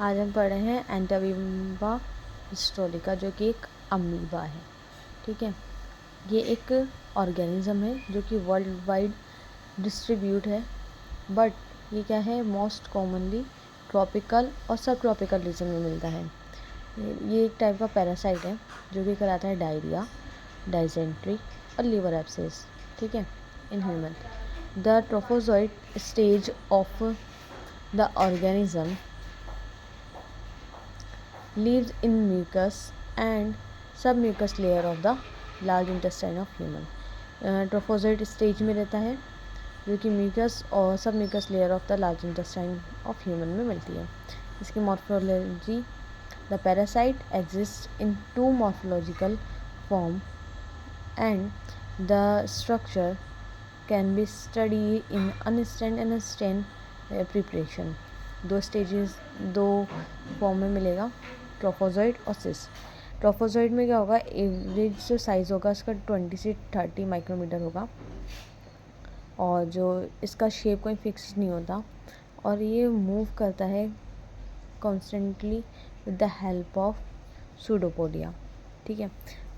आज हम पढ़ रहे हैं एंटामीबा हिस्टोरिका, जो कि एक अमीबा है। ठीक है, ये एक ऑर्गेनिज्म है जो कि वर्ल्ड वाइड डिस्ट्रीब्यूट है, बट ये क्या है, मोस्ट कॉमनली ट्रॉपिकल और सब ट्रॉपिकल रीजन में मिलता है। ये एक टाइप का पैरासाइट है जो कि कराता है डायरिया, डाइसेंट्री और लीवर एब्सेस। ठीक है, in human the trophozoite stage of the organism lives in mucus and submucous layer of the large intestine of human। Trophozoite stage में रहता है जो कि म्यूकस और सब mucus layer of the large intestine of human में मिलती है। इसकी morphology, the parasite exist in two morphological form and the structure can be study in unstained and stain preparation. दो स्टेजेस, दो फॉर्म में मिलेगा, ट्रोफोजोइड और सिस्ट। ट्रोफोजोइड में क्या होगा, एवरेज जो साइज़ होगा इसका 20 से 30 माइक्रोमीटर होगा, और जो इसका शेप कोई फिक्स नहीं होता, और ये मूव करता है constantly with the help of pseudopodia. ठीक है,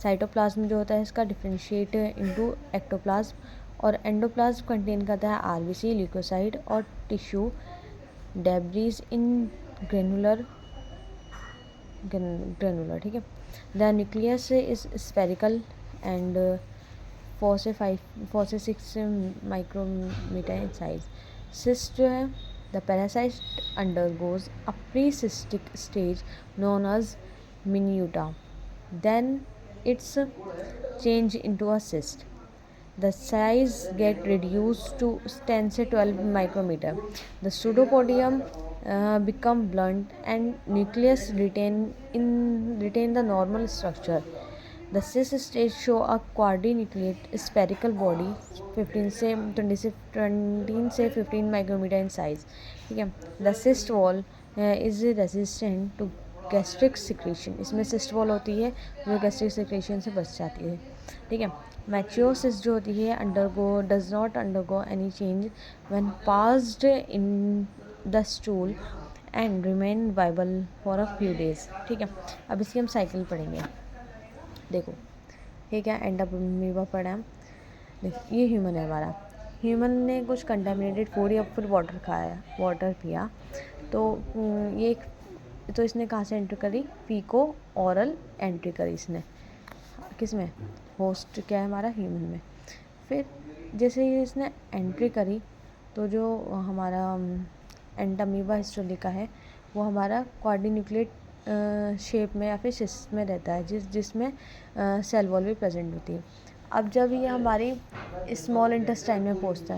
साइटोप्लाज्म जो होता है इसका डिफ्रेंशिएट इनटू एक्टोप्लाज्म, और एंडोप्लाज्म कंटेन करता है आरबीसी, ल्यूकोसाइट और टिश्यू डेब्रीज इन ग्रेनुलर। ठीक है, the nucleus is spherical and 4 से 6 माइक्रोमीटर इन साइज। सिस्ट जो है, the parasite undergoes a pre cystic stage known as minuta, then its change into a cyst. The size get reduced to 10 से 12 micrometer. The pseudopodium become blunt and nucleus retain the normal structure. The cyst stage show a quadrinucleate spherical body 15 से 15 micrometer in size. ठीक है, the cyst wall is resistant to gastric secretion. इसमें cyst wall होती है जो gastric secretion से बच जाती है। ठीक है, मैच्योर सिस्ट जो होती है does not undergo any change when passed in the stool and remain viable for a few days. ठीक है, अब इसकी हम साइकिल पढ़ेंगे। देखो, ये क्या एंटामीबा पढ़ा है। देखो, ये ह्यूमन है हमारा। ह्यूमन ने कुछ कंटामिनेटेड फूड या फिर वाटर खाया, वाटर पिया, तो इसने कहाँ से एंट्री करी, फीको ओरल एंट्री करी इसने। किस में, होस्ट क्या है हमारा, ह्यूमन में। फिर जैसे ही इसने एंट्री करी तो जो हमारा एंटामीबा हिस्टोरिका है वो हमारा क्वाड्रीन्यूक्लिएट शेप में या फिर सिस्ट में रहता है, जिसमें सेल वॉल भी प्रेजेंट होती है। अब जब ये हमारी स्मॉल इंटेस्टाइन में पहुंचता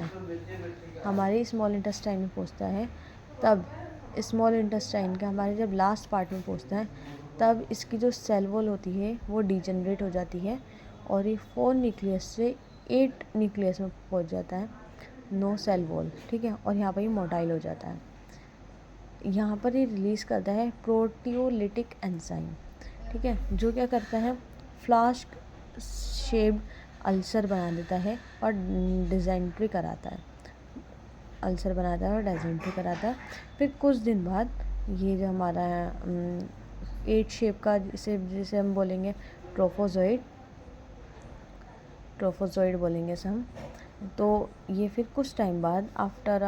है, तब स्मॉल इंटेस्टाइन का हमारे जब लास्ट पार्ट में पहुंचता है, तब इसकी जो सेल वॉल होती है वो डिजनरेट हो जाती है, और ये 4 न्यूक्लियस से 8 न्यूक्लियस में पहुंच जाता है, नो सेल वॉल। ठीक है, और यहाँ पर ये मोटाइल हो जाता है। यहाँ पर ये रिलीज़ करता है प्रोटियोलिटिक एंजाइम। ठीक है, जो क्या करता है, फ्लास्क शेप्ड अल्सर बना देता है और डिजेंट्री कराता है। फिर कुछ दिन बाद ये जो हमारा 8 शेप का, जिसे हम बोलेंगे ट्रोफोजोइड बोलेंगे इसे हम, तो ये फिर कुछ टाइम बाद आफ्टर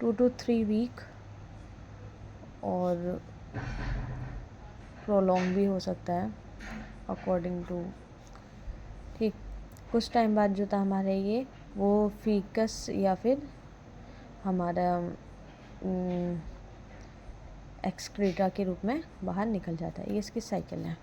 2 to 3 वीक, और प्रोलॉन्ग भी हो सकता है अकॉर्डिंग टू। ठीक, कुछ टाइम बाद जो था हमारे ये वो फीकस या फिर हमारा एक्सक्रीटा के रूप में बाहर निकल जाता है। ये इसकी साइकिल है।